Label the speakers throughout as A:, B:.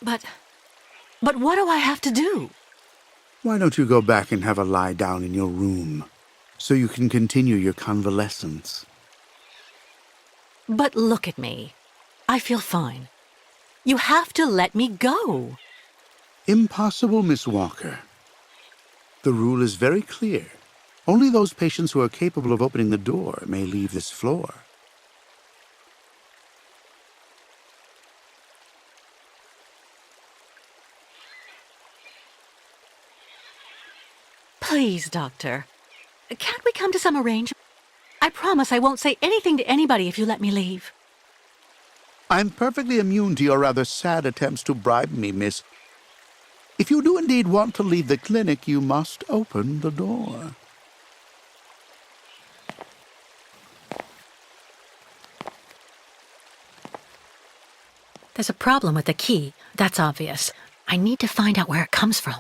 A: But what do I have to do?
B: Why don't you go back and have a lie down in your room, so you can continue your convalescence?
A: But look at me. I feel fine. You have to let me go.
B: Impossible, Miss Walker. The rule is very clear. Only those patients who are capable of opening the door may leave this floor.
A: Please, Doctor. Can't we come to some arrangement? I promise I won't say anything to anybody if you let me leave.
B: I'm perfectly immune to your rather sad attempts to bribe me, miss. If you do indeed want to leave the clinic, you must open the door.
A: There's a problem with the key. That's obvious. I need to find out where it comes from.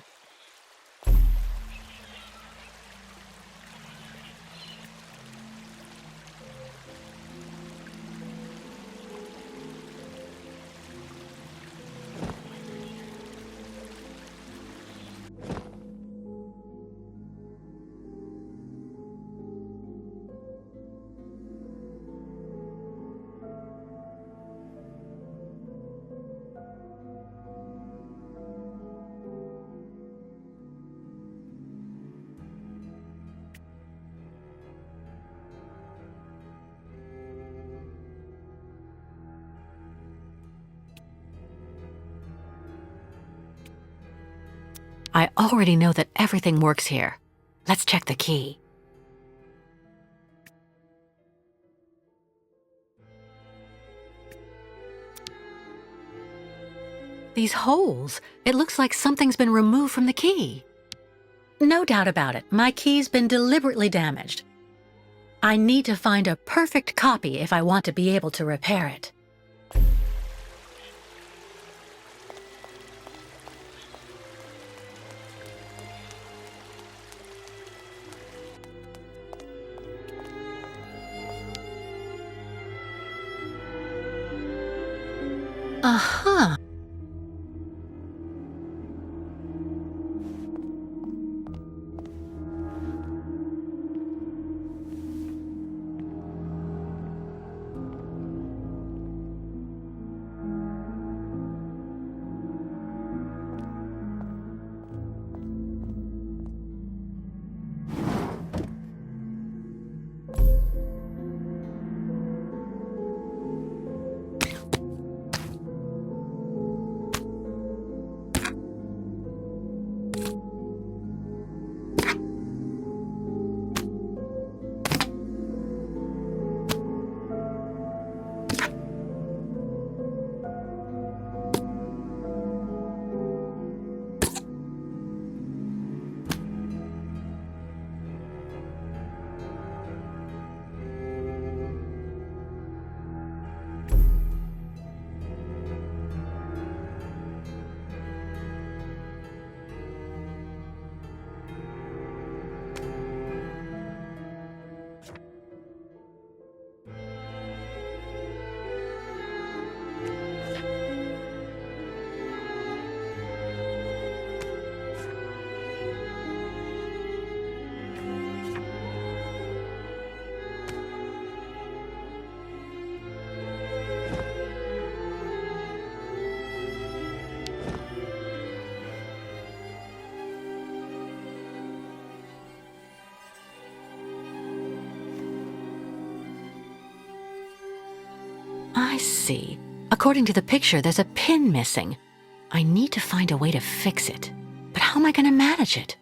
A: I already know that everything works here. Let's check the key. These holes, it looks like something's been removed from the key. No doubt about it, my key's been deliberately damaged. I need to find a perfect copy if I want to be able to repair it. Uh-huh. I see. According to the picture, there's a pin missing. I need to find a way to fix it. But how am I going to manage it?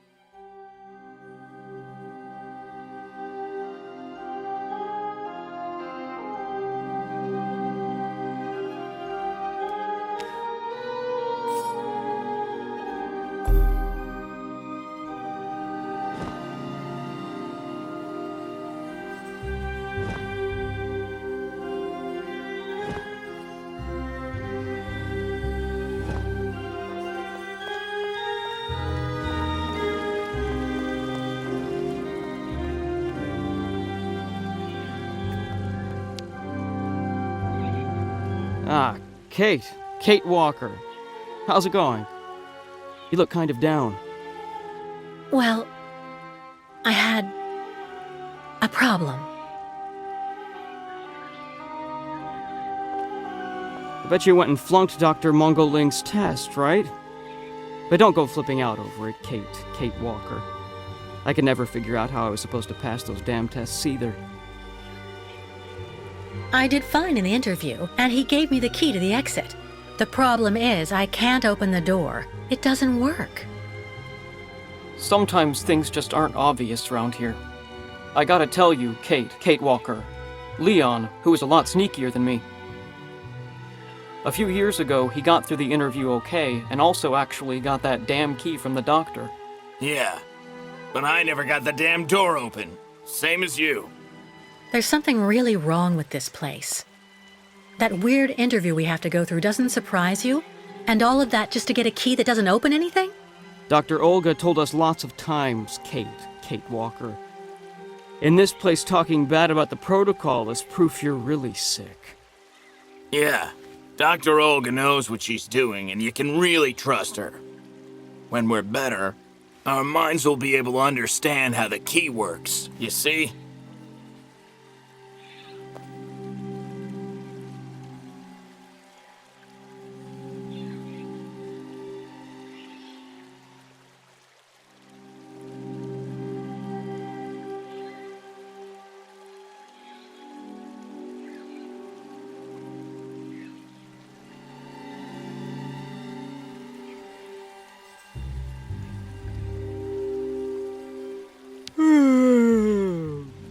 C: Ah, Kate. Kate Walker. How's it going? You look kind of down.
A: Well, I had a problem.
C: I bet you went and flunked Dr. Mongol Ling's test, right? But don't go flipping out over it, Kate Walker. I could never figure out how I was supposed to pass those damn tests either.
A: I did fine in the interview, and he gave me the key to the exit. The problem is, I can't open the door. It doesn't work.
D: Sometimes things just aren't obvious around here. I gotta tell you, Kate Walker. Leon, who is a lot sneakier than me. A few years ago, he got through the interview okay, and also actually got that damn key from the doctor.
E: Yeah, but I never got the damn door open. Same as you.
A: There's something really wrong with this place. That weird interview we have to go through doesn't surprise you? And all of that just to get a key that doesn't open anything?
C: Dr. Olga told us lots of times, Kate Walker. In this place, talking bad about the protocol is proof you're really sick.
E: Yeah, Dr. Olga knows what she's doing, and you can really trust her. When we're better, our minds will be able to understand how the key works, you see?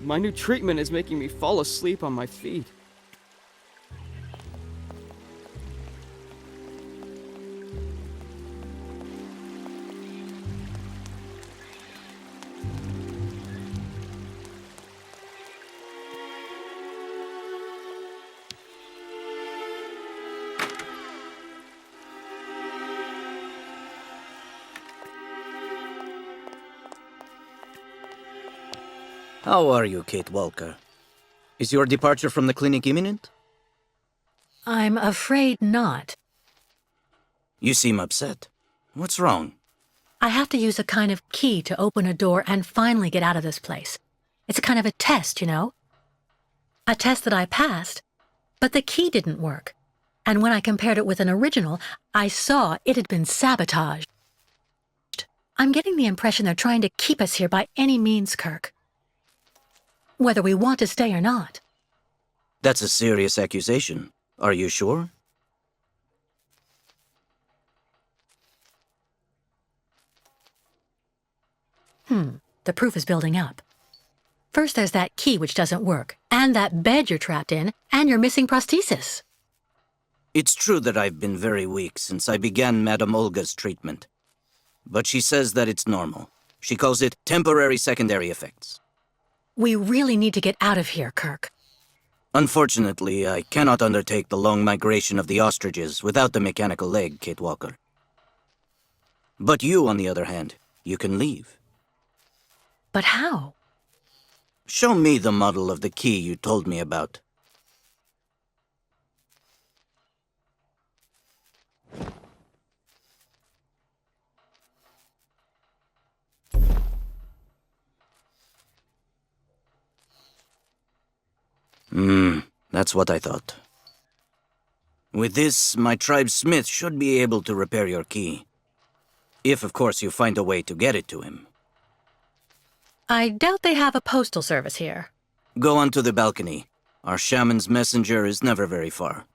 C: My new treatment is making me fall asleep on my feet.
F: How are you, Kate Walker? Is your departure from the clinic imminent?
A: I'm afraid not.
F: You seem upset. What's wrong?
A: I have to use a kind of key to open a door and finally get out of this place. It's a kind of a test, you know? A test that I passed, but the key didn't work. And when I compared it with an original, I saw it had been sabotaged. I'm getting the impression they're trying to keep us here by any means, Kirk. Whether we want to stay or not.
F: That's a serious accusation. Are you sure?
A: The proof is building up. First there's that key which doesn't work, and that bed you're trapped in, and your missing prosthesis.
F: It's true that I've been very weak since I began Madame Olga's treatment. But she says that it's normal. She calls it temporary secondary effects.
A: We really need to get out of here, Kirk.
F: Unfortunately, I cannot undertake the long migration of the ostriches without the mechanical leg, Kate Walker. But you, on the other hand, you can leave.
A: But how?
F: Show me the model of the key you told me about. That's what I thought. With this, my tribe smith should be able to repair your key. If, of course, you find a way to get it to him.
A: I doubt they have a postal service here.
F: Go onto the balcony. Our shaman's messenger is never very far.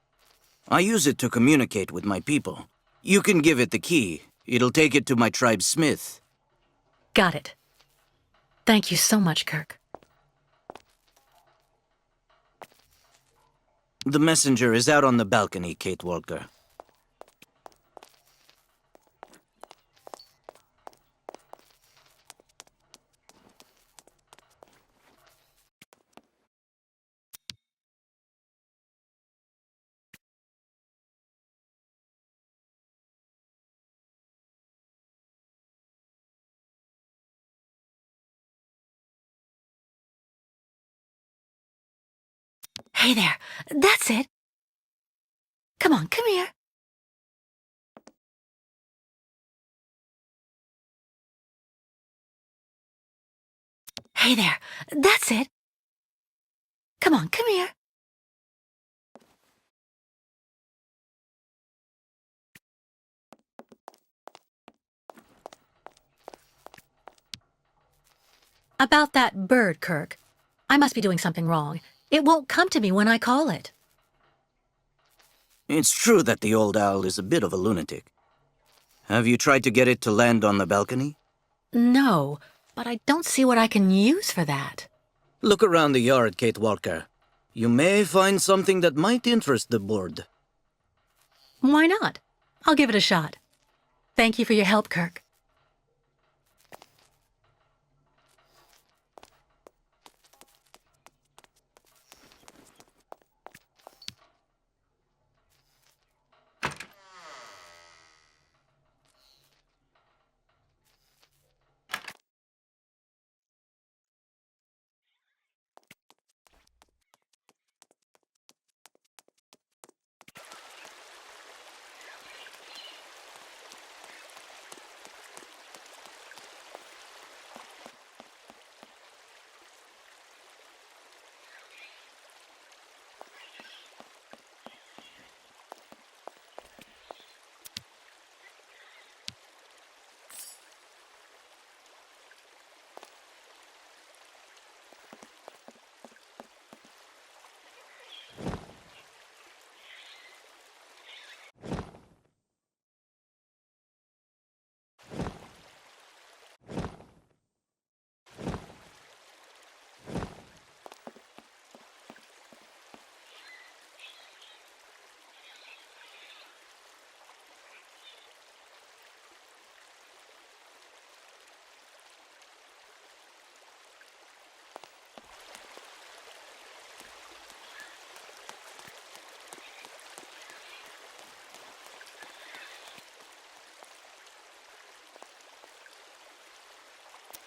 F: I use it to communicate with my people. You can give it the key. It'll take it to my tribe smith.
A: Got it. Thank you so much, Kirk.
F: The messenger is out on the balcony, Kate Walker.
A: Hey there. That's it. Come on, come here. Hey there. That's it. Come on, come here. About that bird, Kirk. I must be doing something wrong. It won't come to me when I call it.
F: It's true that the old owl is a bit of a lunatic. Have you tried to get it to land on the balcony?
A: No, but I don't see what I can use for that.
F: Look around the yard, Kate Walker. You may find something that might interest the board.
A: Why not? I'll give it a shot. Thank you for your help, Kirk.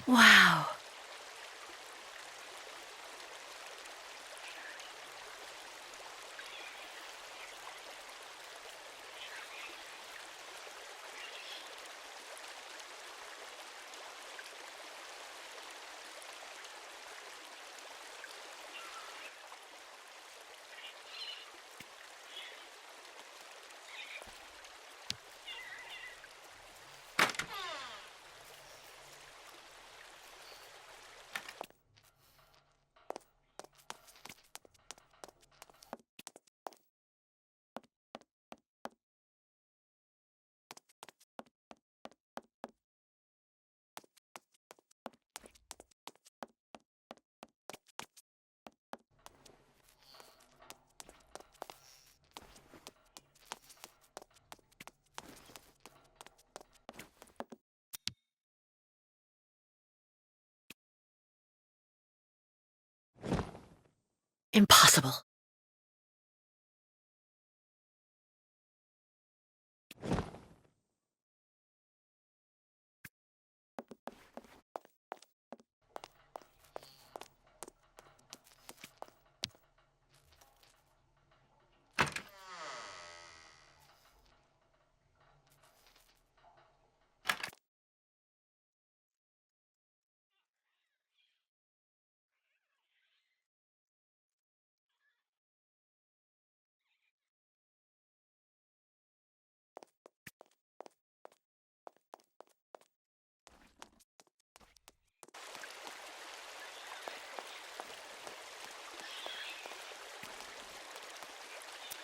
A: Wow. Impossible.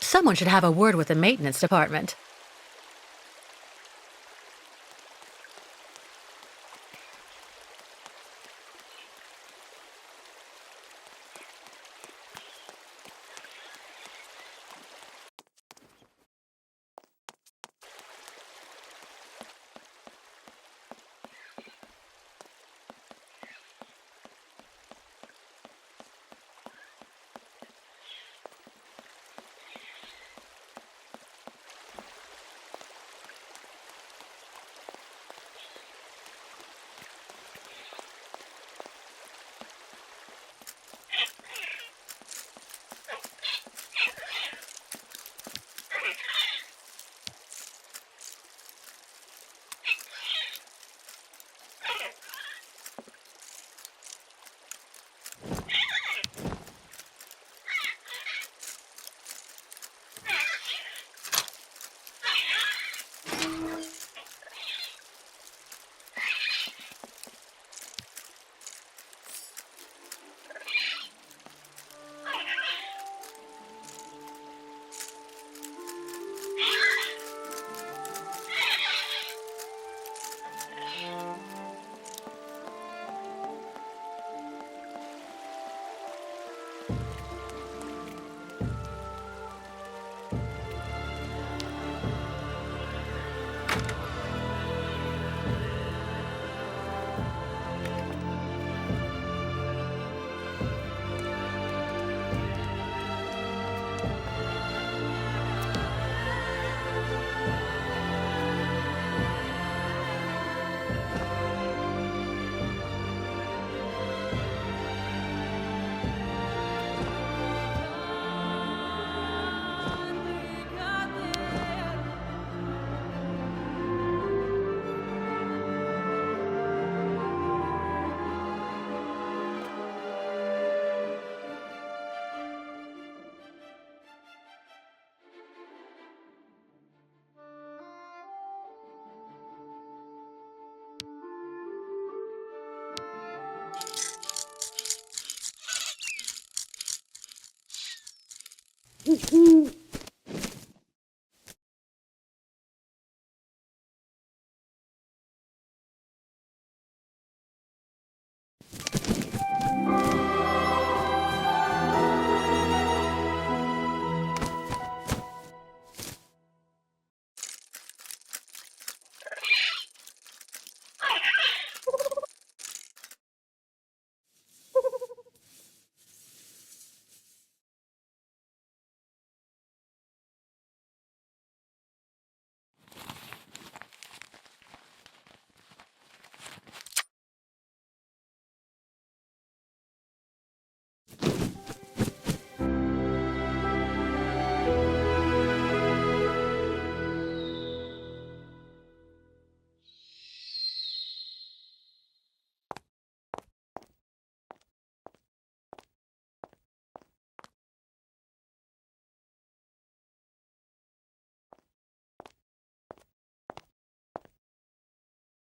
A: Someone should have a word with the maintenance department.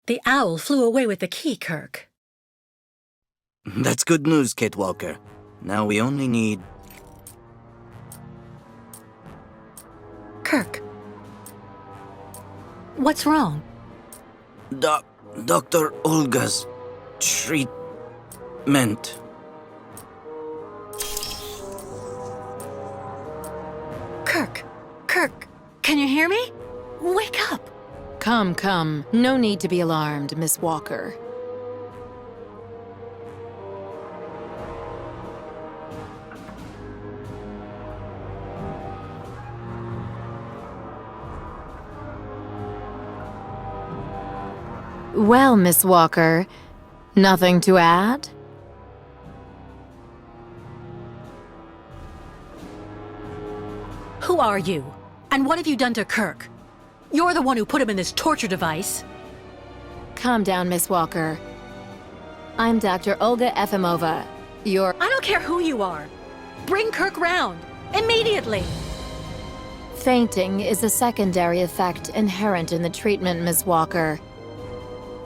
A: The owl flew away with the key, Kirk.
F: That's good news, Kate Walker. Now we only need...
A: Kirk. What's wrong?
F: Dr. Olga's treatment.
A: Kirk, can you hear me? Wake up!
G: Come. No need to be alarmed, Miss Walker. Well, Miss Walker, nothing to add?
A: Who are you? And what have you done to Kirk? You're the one who put him in this torture device.
G: Calm down, Miss Walker. I'm Dr. Olga Efimova.
A: I don't care who you are. Bring Kirk round. Immediately.
G: Fainting is a secondary effect inherent in the treatment, Miss Walker.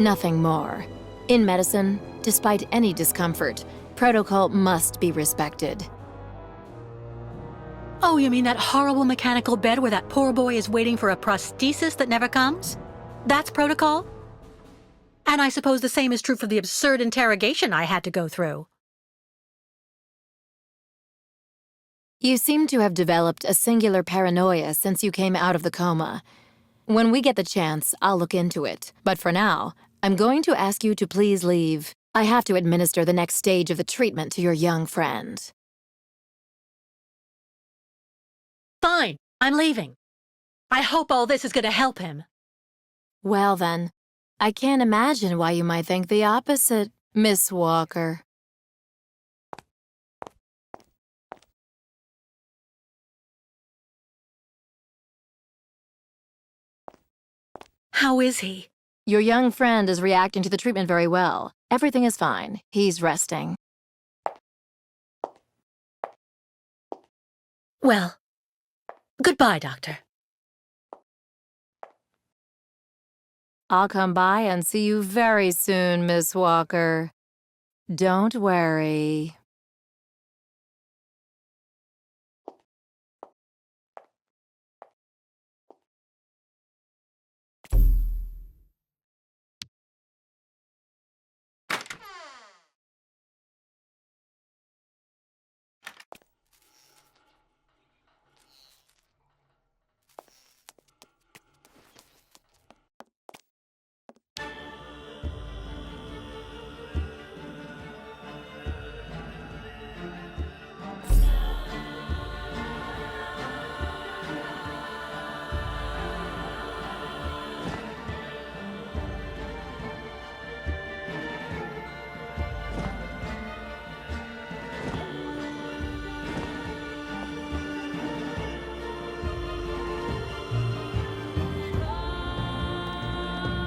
G: Nothing more. In medicine, despite any discomfort, protocol must be respected.
A: Oh, you mean that horrible mechanical bed where that poor boy is waiting for a prosthesis that never comes? That's protocol? And I suppose the same is true for the absurd interrogation I had to go through.
G: You seem to have developed a singular paranoia since you came out of the coma. When we get the chance, I'll look into it. But for now, I'm going to ask you to please leave. I have to administer the next stage of the treatment to your young friend.
A: Fine, I'm leaving. I hope all this is going to help him.
G: Well then, I can't imagine why you might think the opposite, Miss Walker.
A: How is he?
G: Your young friend is reacting to the treatment very well. Everything is fine. He's resting.
A: Well, goodbye, Doctor.
G: I'll come by and see you very soon, Miss Walker. Don't worry.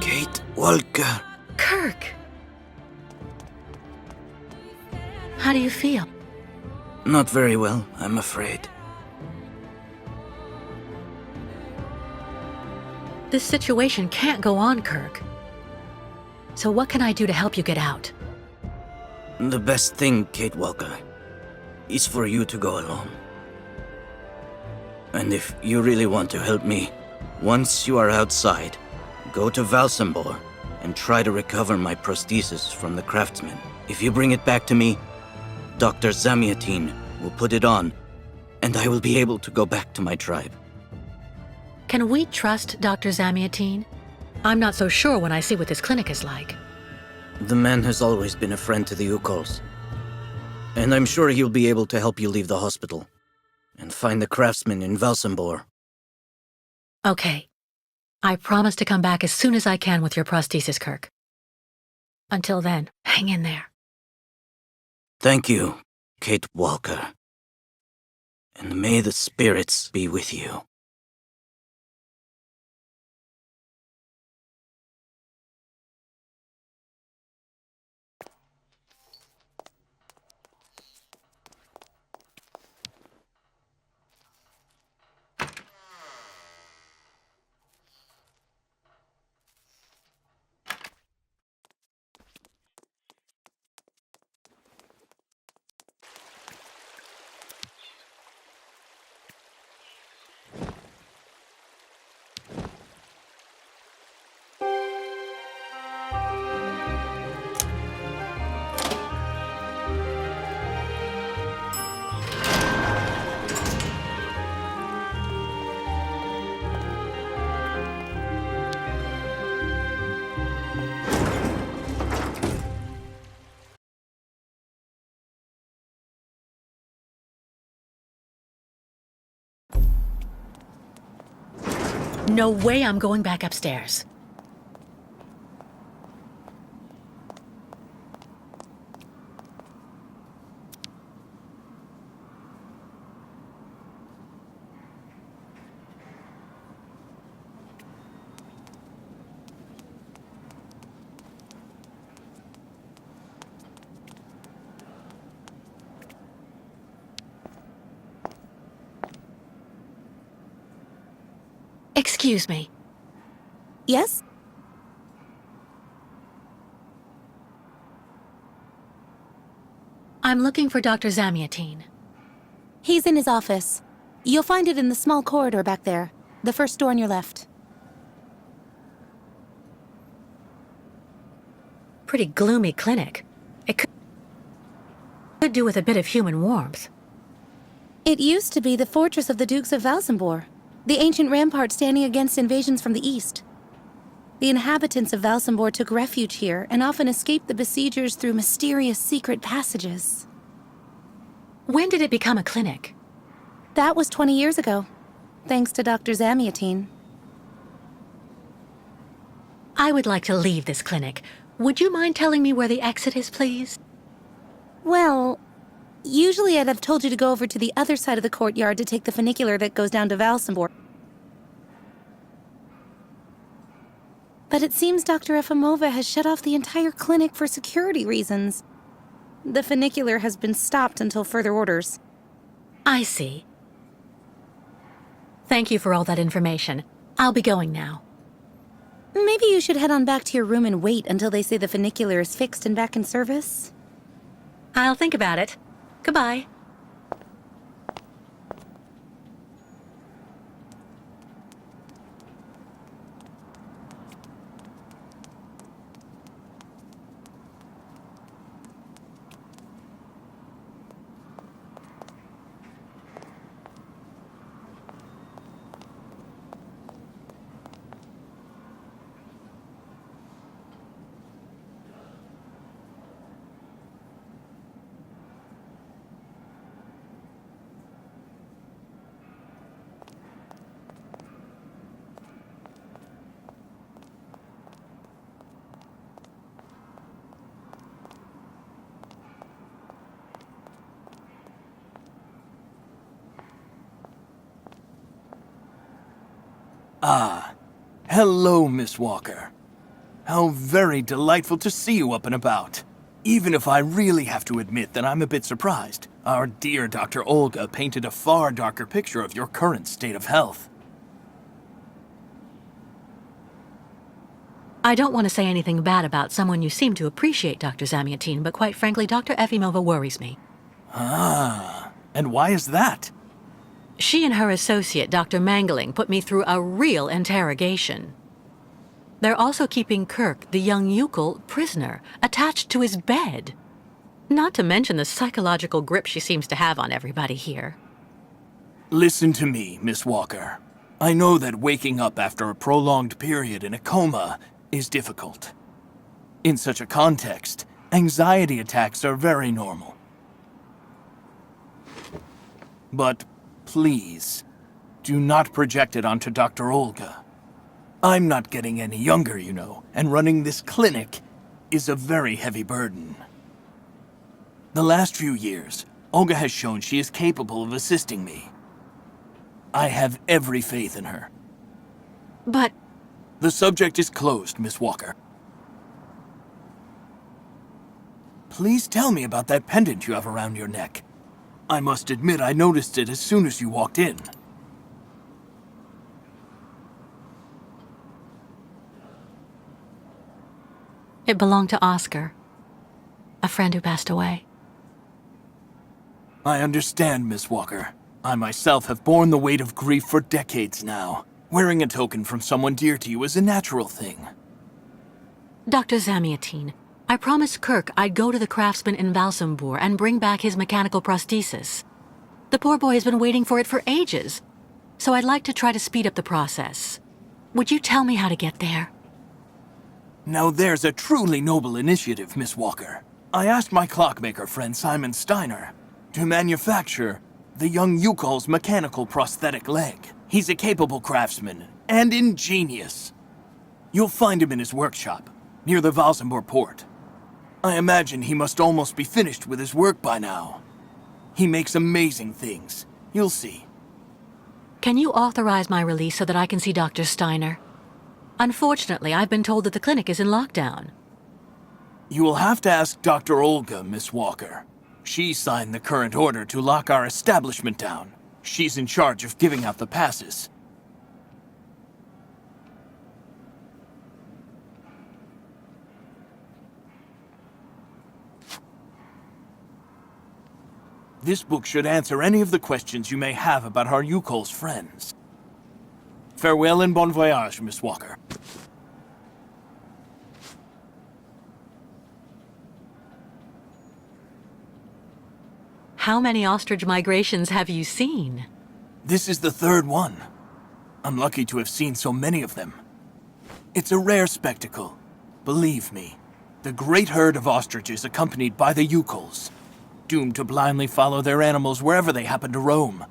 F: Kate Walker.
A: Kirk! How do you feel?
F: Not very well, I'm afraid.
A: This situation can't go on, Kirk. So what can I do to help you get out?
F: The best thing, Kate Walker, is for you to go alone. And if you really want to help me, once you are outside, go to Valsambor and try to recover my prosthesis from the craftsman. If you bring it back to me, Dr. Zamiatin will put it on, and I will be able to go back to my tribe.
A: Can we trust Dr. Zamiatin? I'm not so sure when I see what this clinic is like.
F: The man has always been a friend to the Ukols, and I'm sure he'll be able to help you leave the hospital and find the craftsman in Valsambor.
A: Okay. I promise to come back as soon as I can with your prosthesis, Kirk. Until then, hang in there.
F: Thank you, Kate Walker. And may the spirits be with you.
A: No way I'm going back upstairs. Excuse me.
H: Yes?
A: I'm looking for Dr. Zamiatin.
H: He's in his office. You'll find it in the small corridor back there. The first door on your left.
A: Pretty gloomy clinic. It could do with a bit of human warmth.
H: It used to be the fortress of the Dukes of Valsambor, the ancient rampart standing against invasions from the east. The inhabitants of Valsambor took refuge here and often escaped the besiegers through mysterious secret passages.
A: When did it become a clinic?
H: That was 20 years ago, thanks to Dr. Zamiatin.
A: I would like to leave this clinic. Would you mind telling me where the exit is, please?
H: Well, usually I'd have told you to go over to the other side of the courtyard to take the funicular that goes down to Valsambor. But it seems Dr. Efimova has shut off the entire clinic for security reasons. The funicular has been stopped until further orders.
A: I see. Thank you for all that information. I'll be going now.
H: Maybe you should head on back to your room and wait until they say the funicular is fixed and back in service.
A: I'll think about it. Goodbye.
E: Ah, hello, Miss Walker. How very delightful to see you up and about. Even if I really have to admit that I'm a bit surprised. Our dear Dr. Olga painted a far darker picture of your current state of health.
A: I don't want to say anything bad about someone you seem to appreciate, Dr. Zamiatin, but quite frankly, Dr. Efimova worries me.
E: Ah, and why is that?
A: She and her associate, Dr. Mangling, put me through a real interrogation. They're also keeping Kirk, the young Yukol, prisoner, attached to his bed. Not to mention the psychological grip she seems to have on everybody here.
E: Listen to me, Miss Walker. I know that waking up after a prolonged period in a coma is difficult. In such a context, anxiety attacks are very normal. But please, do not project it onto Dr. Olga. I'm not getting any younger, you know, and running this clinic is a very heavy burden. The last few years, Olga has shown she is capable of assisting me. I have every faith in her.
A: But
E: The subject is closed, Miss Walker. Please tell me about that pendant you have around your neck. I must admit I noticed it as soon as you walked in.
A: it belonged to Oscar, a friend who passed away.
E: I understand, Miss Walker. I myself have borne the weight of grief for decades now. Wearing a token from someone dear to you is a natural thing.
A: Dr. Zamiatine, I promised Kirk I'd go to the craftsman in Valsambor and bring back his mechanical prosthesis. The poor boy has been waiting for it for ages, so I'd like to try to speed up the process. Would you tell me how to get there?
E: Now there's a truly noble initiative, Miss Walker. I asked my clockmaker friend Simon Steiner to manufacture the young Yukol's mechanical prosthetic leg. He's a capable craftsman and ingenious. You'll find him in his workshop, near the Valsambor port. I imagine he must almost be finished with his work by now. He makes amazing things. You'll see.
A: Can you authorize my release so that I can see Dr. Steiner? Unfortunately, I've been told that the clinic is in lockdown.
E: You will have to ask Dr. Olga, Miss Walker. She signed the current order to lock our establishment down. She's in charge of giving out the passes. This book should answer any of the questions you may have about our Yukol's friends. Farewell and bon voyage, Miss Walker.
A: How many ostrich migrations have you seen?
E: This is the third one. I'm lucky to have seen so many of them. It's a rare spectacle. Believe me, the great herd of ostriches accompanied by the Yukols, doomed to blindly follow their animals wherever they happen to roam.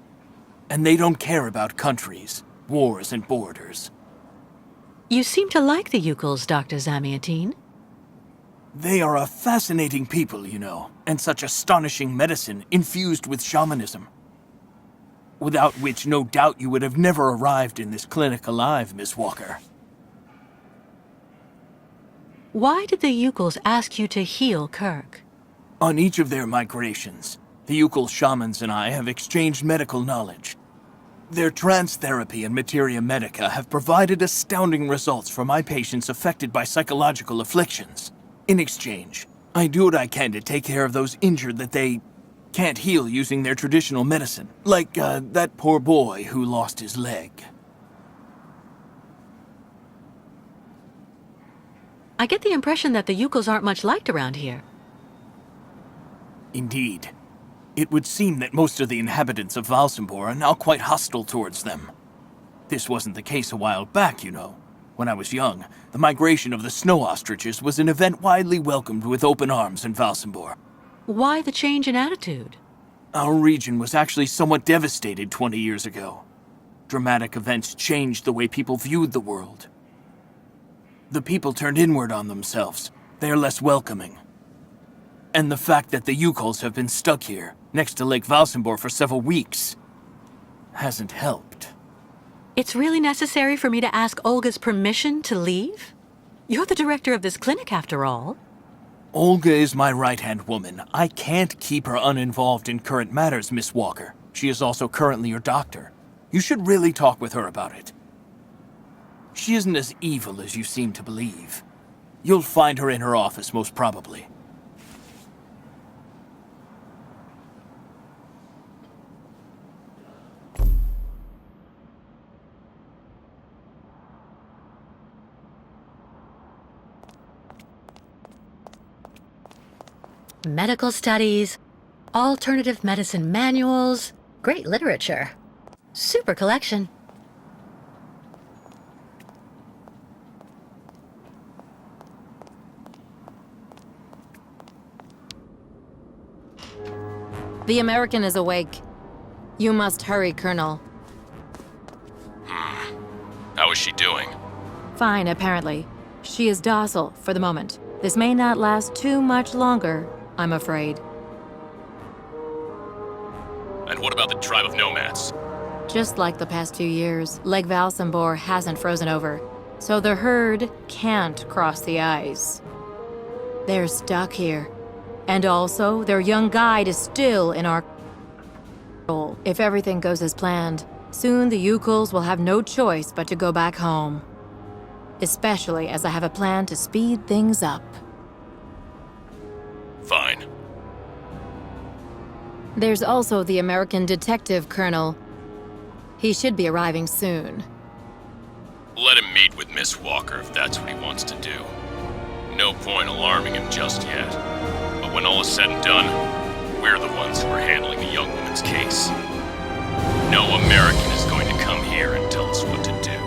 E: And they don't care about countries, wars, and borders.
A: You seem to like the Yukols, Dr. Zamiatine.
E: They are a fascinating people, you know, and such astonishing medicine infused with shamanism. Without which, no doubt, you would have never arrived in this clinic alive, Miss Walker.
A: Why did the Yukols ask you to heal Kirk?
E: On each of their migrations, the Yukol shamans and I have exchanged medical knowledge. Their trance therapy and materia medica have provided astounding results for my patients affected by psychological afflictions. In exchange, I do what I can to take care of those injured that they can't heal using their traditional medicine. Like, that poor boy who lost his leg.
A: I get the impression that the Yukols aren't much liked around here.
E: Indeed. It would seem that most of the inhabitants of Valsambor are now quite hostile towards them. This wasn't the case a while back, you know. When I was young, the migration of the snow ostriches was an event widely welcomed with open arms in Valsambor.
A: Why the change in attitude?
E: Our region was actually somewhat devastated 20 years ago. Dramatic events changed the way people viewed the world. The people turned inward on themselves. They are less welcoming. And the fact that the Yukols have been stuck here, next to Lake Valsambor for several weeks, hasn't helped.
A: It's really necessary for me to ask Olga's permission to leave? You're the director of this clinic, after all.
E: Olga is my right-hand woman. I can't keep her uninvolved in current matters, Miss Walker. She is also currently your doctor. You should really talk with her about it. She isn't as evil as you seem to believe. You'll find her in her office, most probably.
A: medical studies, alternative medicine manuals, great literature. Super collection.
G: The American is awake. You must hurry, Colonel.
I: How is she doing?
G: Fine, apparently. She is docile for the moment. This may not last too much longer, I'm afraid.
I: And what about the tribe of nomads?
G: Just like the past 2 years, Lake Valsambor hasn't frozen over, so the herd can't cross the ice. They're stuck here. And also, their young guide is still in our control. If everything goes as planned, soon the Yukuls will have no choice but to go back home. Especially as I have a plan to speed things up.
I: Fine.
G: There's also the American detective, Colonel. He should be arriving soon.
I: Let him meet with Miss Walker if that's what he wants to do. No point alarming him just yet. But when all is said and done, we're the ones who are handling the young woman's case. No American is going to come here and tell us what to do.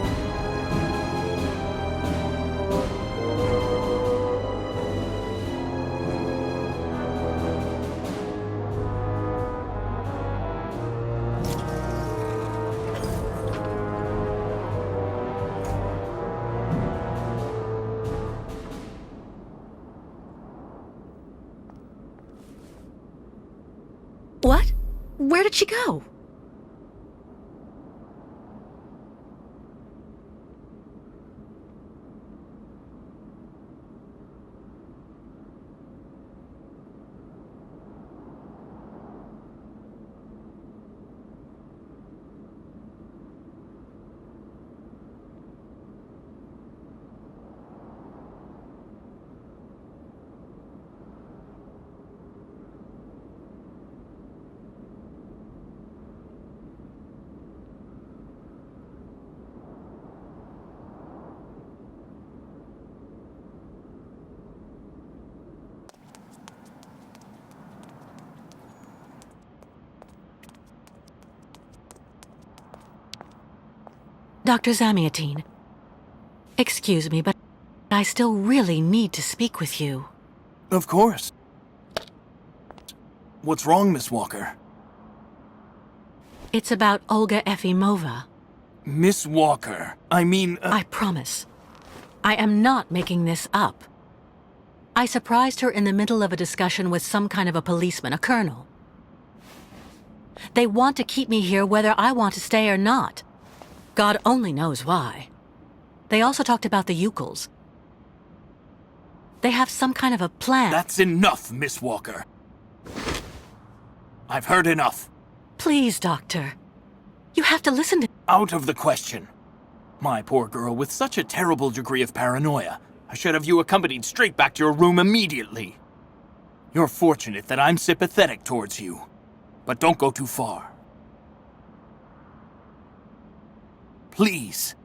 A: What? Where did she go? Dr. Zamiatine, excuse me, but I still really need to speak with you.
E: Of course. What's wrong, Miss Walker?
A: It's about Olga Efimova.
E: Miss Walker, I mean...
A: I promise. I am not making this up. I surprised her in the middle of a discussion with some kind of a policeman, a colonel. They want to keep me here whether I want to stay or not. God only knows why. They also talked about the Yukuls. They have some kind of a plan.
E: That's enough, Miss Walker. I've heard enough.
A: Please, Doctor. You have to listen to...
E: Out of the question. My poor girl, with such a terrible degree of paranoia, I should have you accompanied straight back to your room immediately. You're fortunate that I'm sympathetic towards you. But don't go too far. Please.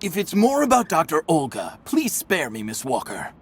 E: If it's more about Dr. Olga, please spare me, Miss Walker.